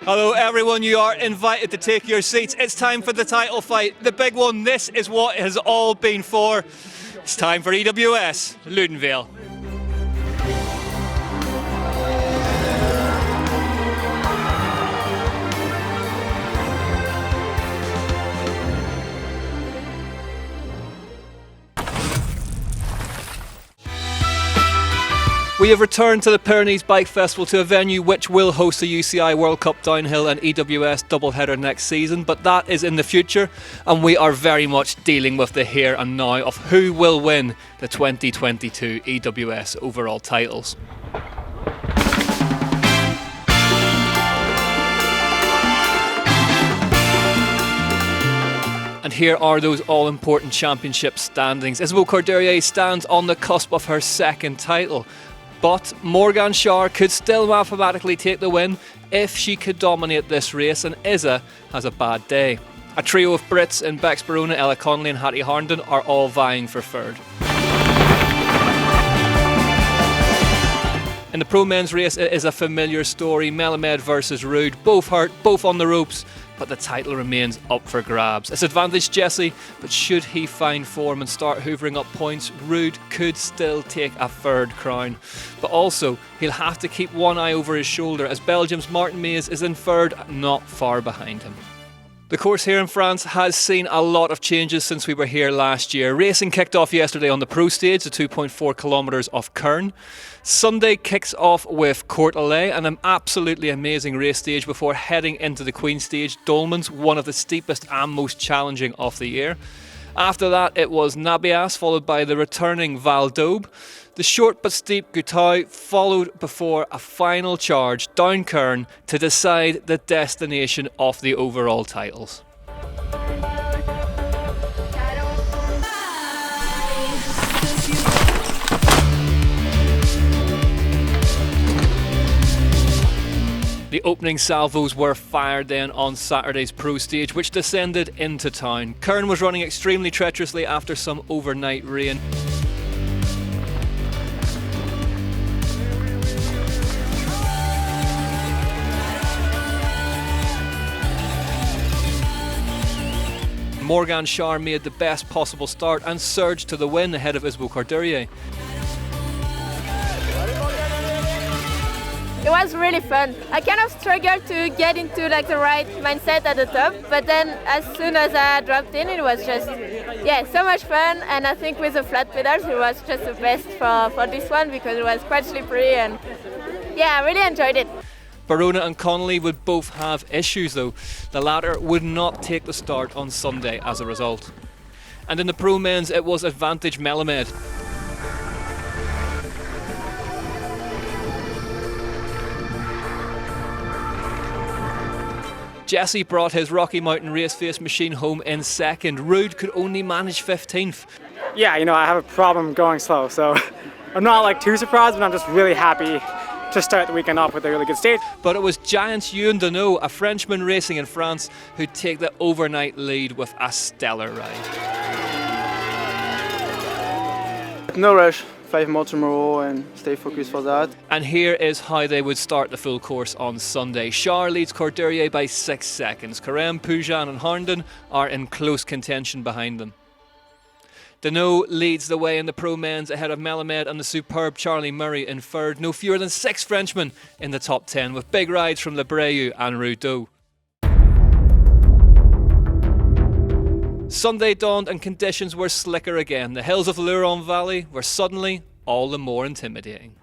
Hello everyone, you are invited to take your seats. It's time for the title fight, the big one. This is what it has all been for. It's time for EWS Loudenvielle. We have returned to the Pyrenees Bike Festival, to a venue which will host the UCI World Cup Downhill and EWS doubleheader next season, but that is in the future, and we are very much dealing with the here and now of who will win the 2022 EWS overall titles. And here are those all-important championship standings. Isabeau Courdurier stands on the cusp of her second title. But Morganne Charre could still mathematically take the win if she could dominate this race, and Isa has a bad day. A trio of Brits in Bex Barona, Ella Connolly and Hattie Harnden are all vying for third. In the pro men's race, it is a familiar story. Melamed versus Rude, both hurt, both on the ropes, but the title remains up for grabs. It's advantage Jesse, but should he find form and start hoovering up points, Rude could still take a third crown. But also, he'll have to keep one eye over his shoulder, as Belgium's Martin Maes is in third, not far behind him. The course here in France has seen a lot of changes since we were here last year. Racing kicked off yesterday on the pro stage, the 2.4 kilometres of Kern. Sunday kicks off with Courdurier, and an absolutely amazing race stage before heading into the Queen stage, Dolmans, one of the steepest and most challenging of the year. After that it was Nabias, followed by the returning Val d'Aube. The short but steep Gutau followed before a final charge down Kern to decide the destination of the overall titles. The opening salvos were fired then on Saturday's pro stage, which descended into town. Kern was running extremely treacherously after some overnight rain. Morganne Charre made the best possible start and surged to the win ahead of Isabeau Courdurier. It was really fun. I kind of struggled to get into the right mindset at the top, but then as soon as I dropped in, it was just, so much fun. And I think with the flat pedals, it was just the best for this one, because it was quite slippery, and I really enjoyed it. Barona and Connolly would both have issues though. The latter would not take the start on Sunday as a result. And in the pro men's, it was advantage Melamed. Jesse brought his Rocky Mountain Race Face machine home in second. Rude could only manage 15th. Yeah, I have a problem going slow, so I'm not too surprised, but I'm just really happy to start the weekend off with a really good stage. But it was giants Youn Deniaud, a Frenchman racing in France, who'd take the overnight lead with a stellar ride. No rush, 5 more tomorrow and stay focused for that. And here is how they would start the full course on Sunday. Charre leads Courdurier by 6 seconds. Morganne, Pugin and Harnden are in close contention behind them. Deniaud leads the way in the pro men's ahead of Melamed and the superb Charlie Murray in third. No fewer than 6 Frenchmen in the top 10, with big rides from Le Breau and Rudeau. Sunday dawned and conditions were slicker again. The hills of the Loudenvielle Valley were suddenly all the more intimidating.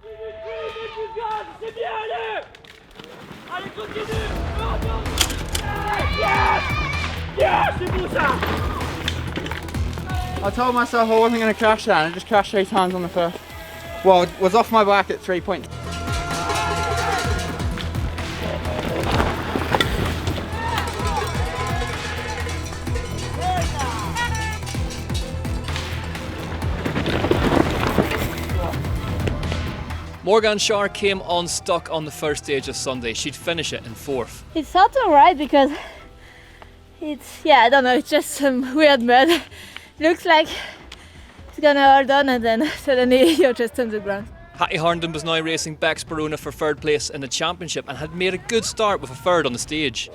I told myself I wasn't going to crash that, and I just crashed 3 times on the first. Well, it was off my back at 3 points. Morganne Charre came unstuck on the first stage of Sunday. She'd finish it in 4th. It felt alright because it's, I don't know, it's just some weird mud. Looks like it's gonna hold on, and then suddenly you're just on the ground. Hattie Harnden was now racing Bex Barona for third place in the championship and had made a good start with a third on the stage.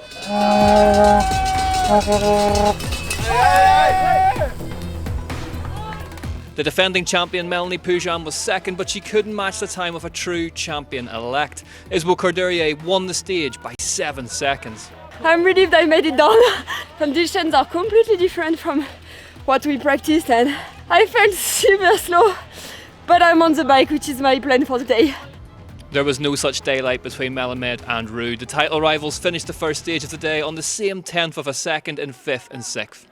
The defending champion Melanie Pugin was second, but she couldn't match the time of a true champion-elect. Isabeau Courdurier won the stage by 7 seconds. I'm relieved I made it down. Conditions are completely different from what we practiced and I felt super slow, but I'm on the bike, which is my plan for the day. There was no such daylight between Melamed and Rude. The title rivals finished the first stage of the day on the same 10th of a second in 5th and 6th.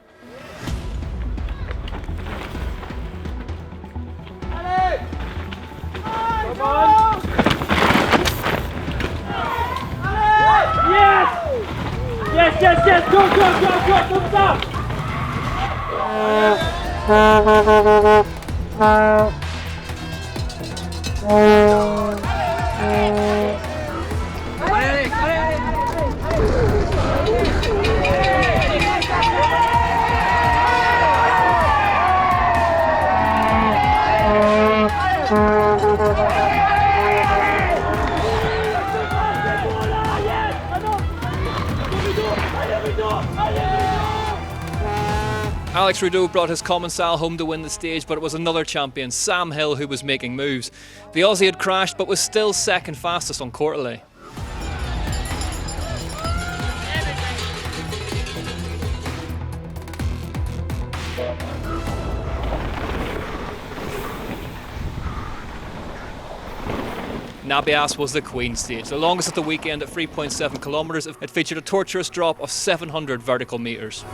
Yes, go, don't stop! Alex Rudeau brought his Commensal home to win the stage, but it was another champion, Sam Hill, who was making moves. The Aussie had crashed, but was still second fastest on Courturier. Nabias was the Queen stage, the longest of the weekend at 3.7 kilometres. It featured a torturous drop of 700 vertical metres.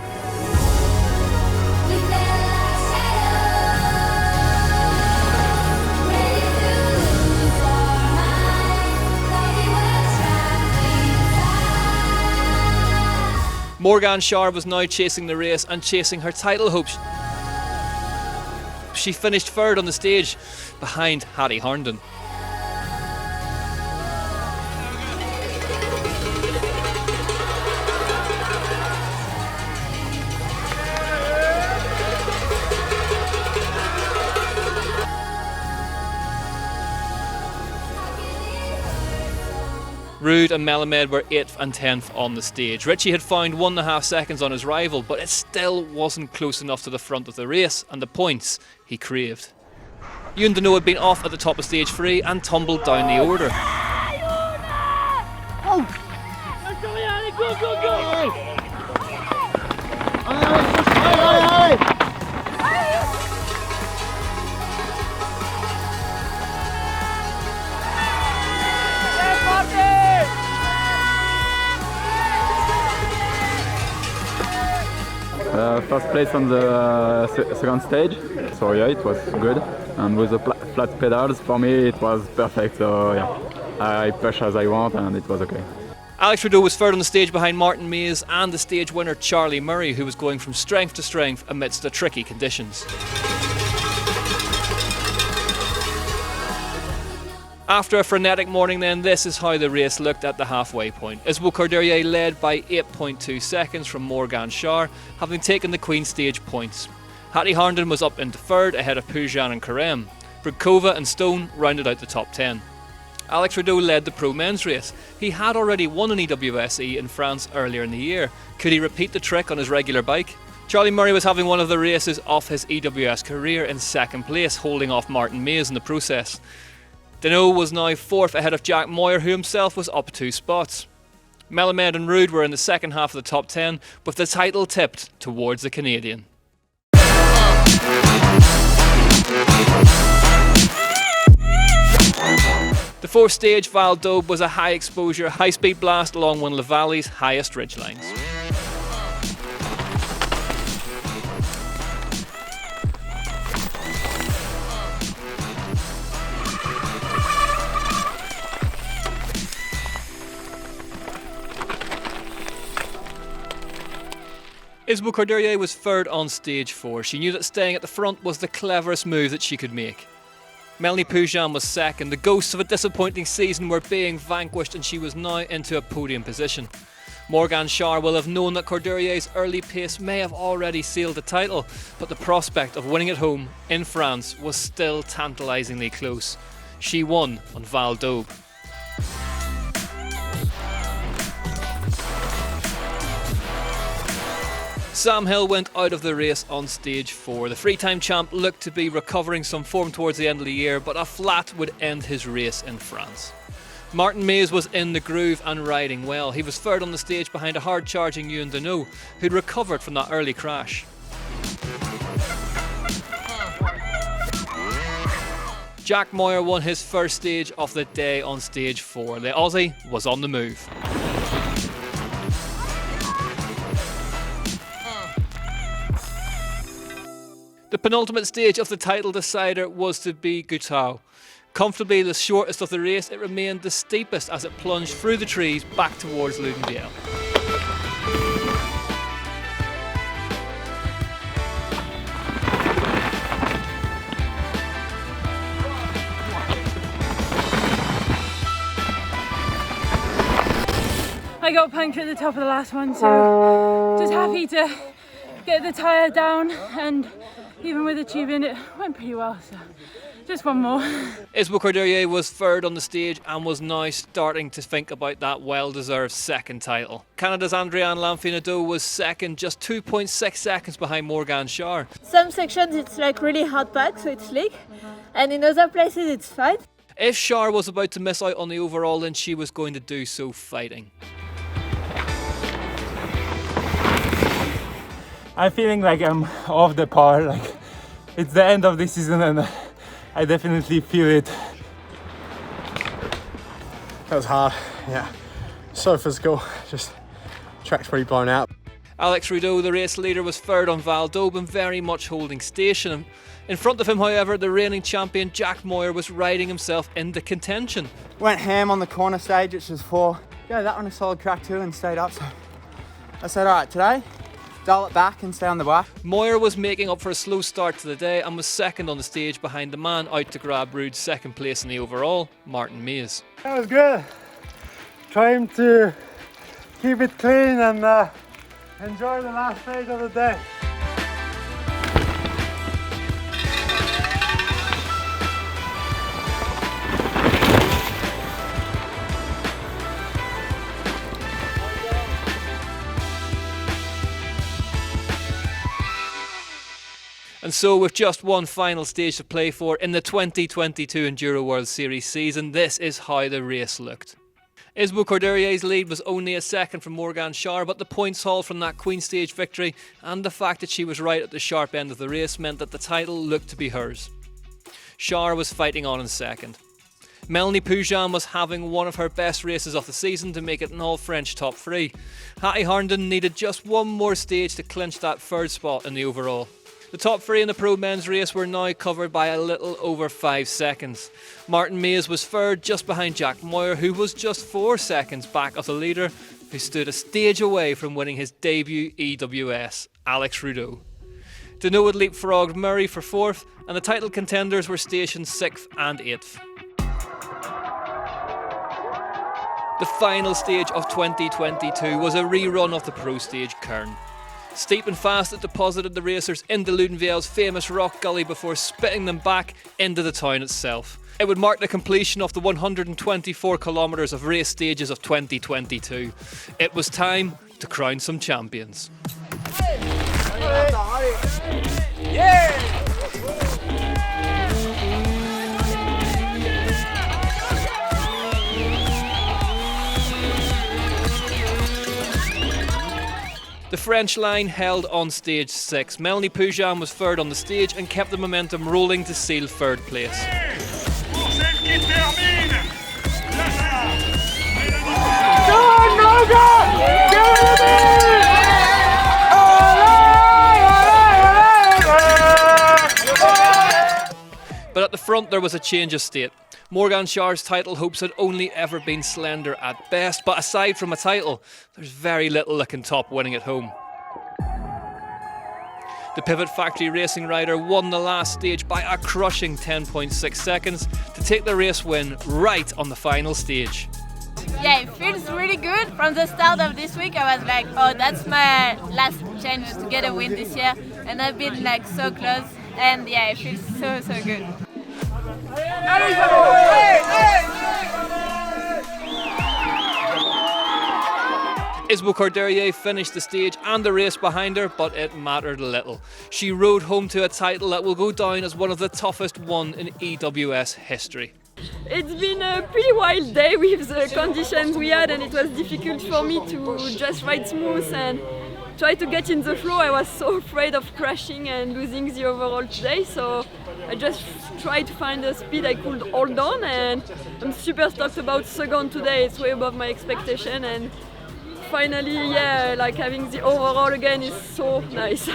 Morganne Charre was now chasing the race and chasing her title hopes. She finished third on the stage behind Hattie Harnden. Rude and Melamed were 8th and 10th on the stage. Richie had found 1.5 seconds on his rival, but it still wasn't close enough to the front of the race and the points he craved. Youn Deniaud had been off at the top of stage 3 and tumbled down the order. First place on the second stage, so yeah, it was good. And with the flat pedals, for me it was perfect, so yeah, I push as I want and it was okay. Alex Rudeau was third on the stage behind Martin Maes and the stage winner Charlie Murray, who was going from strength to strength amidst the tricky conditions. After a frenetic morning then, this is how the race looked at the halfway point. Isabeau Courdurier led by 8.2 seconds from Morganne Charre, having taken the Queen stage points. Hattie Harnden was up into third ahead of Pugin and Carême. Brugkova and Stone rounded out the top 10. Alex Rudeau led the pro men's race. He had already won an EWS in France earlier in the year. Could he repeat the trick on his regular bike? Charlie Murray was having one of the races off his EWS career in second place, holding off Martin Maes in the process. Deniaud was now 4th ahead of Jack Moir, who himself was up 2 spots. Melamed and Rude were in the second half of the top 10, with the title tipped towards the Canadian. The 4th stage, Val d'Aube, was a high exposure, high speed blast along one of the valley's highest ridgelines. Isabeau Courdurier was third on stage 4. She knew that staying at the front was the cleverest move that she could make. Melanie Pugin was second. The ghosts of a disappointing season were being vanquished and she was now into a podium position. Morganne Charre will have known that Courdurier's early pace may have already sealed the title, but the prospect of winning at home in France was still tantalisingly close. She won on Val d'Aube. Sam Hill went out of the race on stage 4. The three-time champ looked to be recovering some form towards the end of the year, but a flat would end his race in France. Martin Maes was in the groove and riding well. He was third on the stage behind a hard-charging Youn Deniaud, who'd recovered from that early crash. Jack Moir won his first stage of the day on stage 4. The Aussie was on the move. The penultimate stage of the title decider was to be Gutau. Comfortably the shortest of the race, it remained the steepest as it plunged through the trees back towards Loudenvielle. I got punctured at the top of the last one, so just happy to get the tyre down, and even with the tube in, it went pretty well, so just one more. Isabeau Courdurier was third on the stage and was now starting to think about that well-deserved second title. Canada's Andréane Lamphey-Nadeau was second, just 2.6 seconds behind Morganne Charre. Some sections it's like really hard packed, so it's slick, and in other places it's fine. If Charre was about to miss out on the overall, then she was going to do so fighting. I'm feeling like I'm off the par, like it's the end of the season and I definitely feel it. That was hard, yeah. So physical, just track's pretty blown out. Alex Rudeau, the race leader, was third on Val d'Aube and very much holding station. In front of him, however, the reigning champion Jack Moir was riding himself into contention. Went ham on the corner stage, which was 4. Yeah, that one a solid crack too and stayed up, so I said, alright, today, dial it back and stay on the back. Moir was making up for a slow start to the day and was second on the stage behind the man out to grab Rude's second place in the overall, Martin Maes. That was good. Trying to keep it clean and enjoy the last stage of the day. And so, with just one final stage to play for in the 2022 Enduro World Series season, this is how the race looked. Isabeau Courdurier's lead was only a second from Morganne Charre, but the points haul from that Queen Stage victory and the fact that she was right at the sharp end of the race meant that the title looked to be hers. Charre was fighting on in second. Melanie Pugin was having one of her best races of the season to make it an all-French top 3. Hattie Harnden needed just one more stage to clinch that third spot in the overall. The top 3 in the pro men's race were now covered by a little over 5 seconds. Martin Maes was third, just behind Jack Moir, who was just 4 seconds back of the leader, who stood a stage away from winning his debut EWS, Alex Rudeau. Deniaud had leapfrogged Murray for 4th, and the title contenders were stationed 6th and 8th. The final stage of 2022 was a rerun of the pro stage Cairn. Steep and fast, it deposited the racers into Loudenvielle's famous rock gully before spitting them back into the town itself. It would mark the completion of the 124 kilometres of race stages of 2022. It was time to crown some champions. The French line held on stage 6. Melanie Pugin was third on the stage and kept the momentum rolling to seal third place. But at the front there was a change of state. Morganne Charre's title hopes had only ever been slender at best, but aside from a title, there's very little that can top winning at home. The Pivot Factory racing rider won the last stage by a crushing 10.6 seconds to take the race win right on the final stage. Yeah, it feels really good. From the start of this week, I was like, oh, that's my last chance to get a win this year. And I've been like so close. And yeah, it feels so good. Isabeau Courdurier finished the stage and the race behind her, but it mattered little. She rode home to a title that will go down as one of the toughest won in EWS history. It's been a pretty wild day with the conditions we had, and it was difficult for me to just ride smooth and try to get in the flow. I was so afraid of crashing and losing the overall today, so I just tried to find a speed I could hold on, and I'm super stoked about second today. It's way above my expectation, and finally, yeah, like having the overall again is so nice.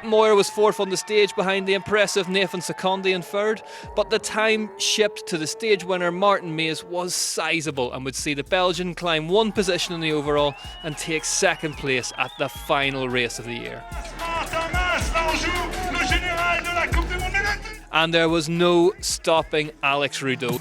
Moir was fourth on the stage behind the impressive Nathan Secondi in third, but the time shipped to the stage winner Martin Maes was sizable and would see the Belgian climb one position in the overall and take second place at the final race of the year. And there was no stopping Alex Rudeau.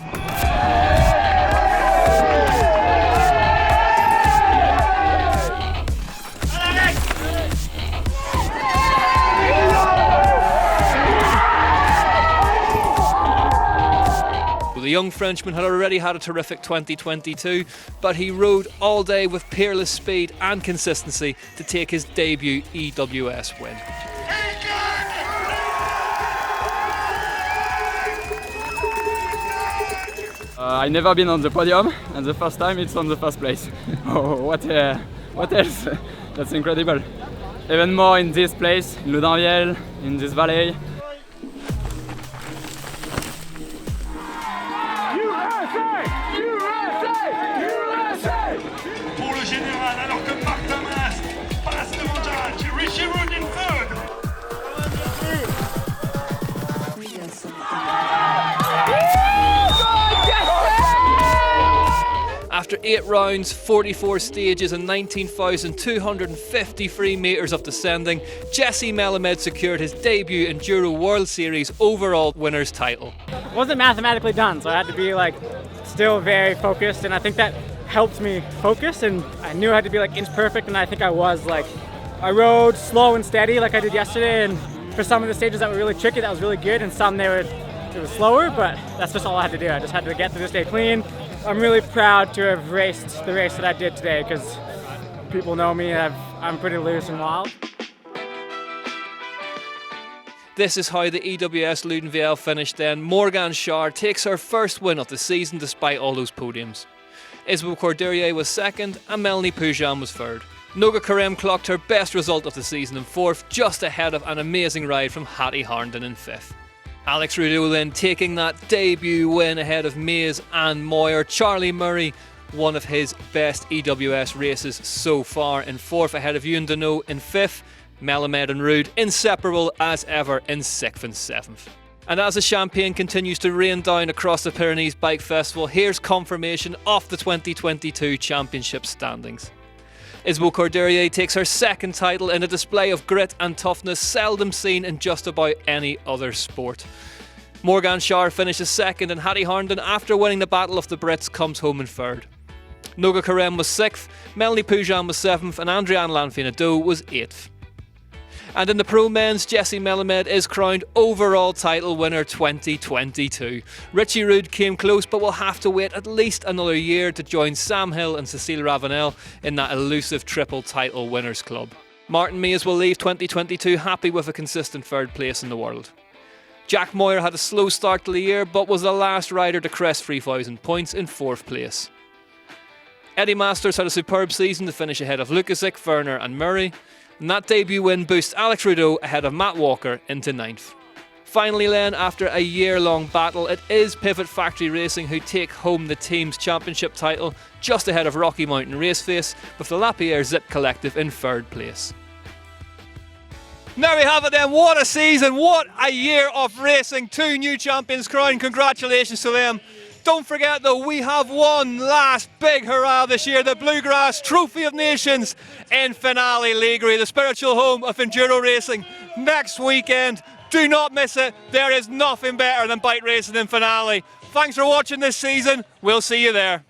The young Frenchman had already had a terrific 2022, but he rode all day with peerless speed and consistency to take his debut EWS win. I never been on the podium, and the first time it's on the first place. Oh, what else? That's incredible. Even more in this place, in Loudenvielle, in this valley. Pour le général, alors que Maes passe devant Judge, Richie Rude in third. After 8 rounds, 44 stages and 19,253 metres of descending, Jesse Melamed secured his debut Enduro World Series overall winner's title. It wasn't mathematically done, so I had to be still very focused, and I think that helped me focus, and I knew I had to be inch perfect, and I think I was. I rode slow and steady like I did yesterday, and for some of the stages that were really tricky, that was really good, and some it was slower, but that's just all I had to do. I just had to get through this day clean. I'm really proud to have raced the race that I did today, because people know me, I'm pretty loose and wild. This is how the EWS Loudenvielle finished then. Morganne Charre takes her first win of the season despite all those podiums. Isabeau Courdurier was second and Melanie Pugin was third. Noga Carême clocked her best result of the season in fourth, just ahead of an amazing ride from Hattie Harnden in fifth. Alex Rudeau then taking that debut win ahead of Maes and Moir. Charlie Murray, one of his best EWS races so far, in fourth ahead of Youn Deniaud in fifth. Melamed and Rude inseparable as ever in sixth and seventh. And as the champagne continues to rain down across the Pyrenees Bike Festival, here's confirmation of the 2022 championship standings. Isabeau Courdurier takes her second title in a display of grit and toughness seldom seen in just about any other sport. Morganne Charre finishes second, and Hattie Harnden, after winning the Battle of the Brits, comes home in third. Noga Carême was sixth, Melanie Pugin was seventh, and Andrian Lanfinado was eighth. And in the pro men's, Jesse Melamed is crowned overall title winner 2022. Richie Rude came close, but will have to wait at least another year to join Sam Hill and Cécile Ravenel in that elusive triple title winners club. Martin Maes will leave 2022 happy with a consistent third place in the world. Jack Moir had a slow start to the year, but was the last rider to crest 3,000 points in fourth place. Eddie Masters had a superb season to finish ahead of Lukasic, Werner and Murray. And that debut win boosts Alex Rudeau ahead of Matt Walker into ninth. Finally then, after a year-long battle, it is Pivot Factory Racing who take home the team's championship title, just ahead of Rocky Mountain Raceface, with the Lapierre Zip Collective in third place. There we have it then. What a season, what a year of racing. 2 new champions crowned. Congratulations to them. Don't forget though, we have one last big hurrah this year, the Bluegrass Trophy of Nations in Finale Liguri, the spiritual home of enduro racing. Next weekend, do not miss it. There is nothing better than bike racing in Finale. Thanks for watching this season. We'll see you there.